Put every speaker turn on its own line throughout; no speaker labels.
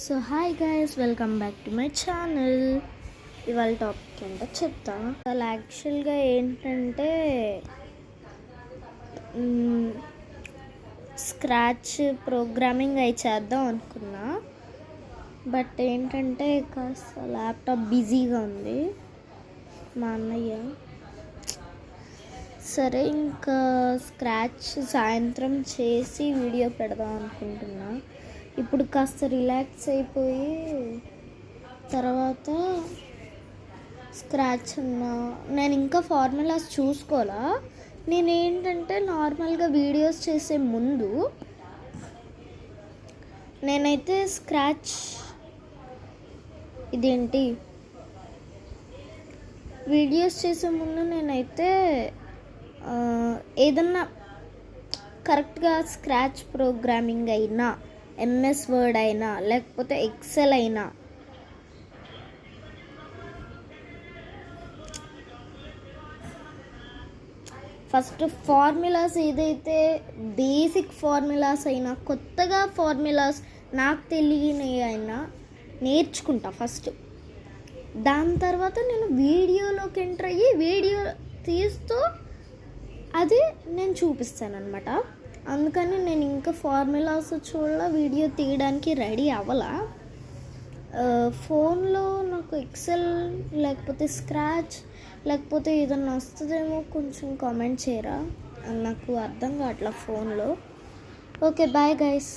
So hi guys, welcome back to my channel. ఇవాళ topic ఏంటో చెప్తా. అసలు యాక్చువల్గా ఏంటంటే స్క్రాచ్ ప్రోగ్రామింగ్ అయి చేద్దాం అనుకున్నా. బట్ ఏంటంటే కాస్త ల్యాప్టాప్ బిజీగా ఉంది మా అన్నయ్య. సరే ఇంకా స్క్రాచ్ సాయంత్రం చేసి వీడియో పెడదాం అనుకుంటున్నా. ఇప్పుడు కాస్త రిలాక్స్ అయిపోయి తర్వాత స్క్రాచ్ నేను ఇంకా ఫార్ములాస్ చూసుకోవాలా. నేనేంటంటే నార్మల్గా వీడియోస్ చేసే ముందు నేనైతే స్క్రాచ్ ఇదేంటి వీడియోస్ చేసే ముందు నేనైతే ఏదన్నా కరెక్ట్గా స్క్రాచ్ ప్రోగ్రామింగ్ అయినా, ఎంఎస్ వర్డ్ అయినా, లేకపోతే ఎక్సెల్ అయినా ఫస్ట్ ఫార్ములాస్ ఏదైతే బేసిక్ ఫార్ములాస్ అయినా, కొత్తగా ఫార్ములాస్ నాకు తెలియనివి అయినా నేర్చుకుంటా ఫస్ట్. దాని తర్వాత నేను వీడియోలోకి ఎంటర్ అయ్యి వీడియో తీస్తూ అది నేను చూపిస్తాను అనమాట. అందుకని నేను ఇంకా ఫార్ములాస్ వీడియో తీయడానికి రెడీ అవ్వాలా. ఫోన్లో నాకు ఎక్సెల్ లేకపోతే స్క్రాచ్ లేకపోతే ఏదన్నా వస్తుందేమో కొంచెం కామెంట్ చేయరా, నాకు అర్థం కావట్లా ఫోన్లో. Okay, bye guys,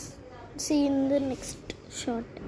see in the next short.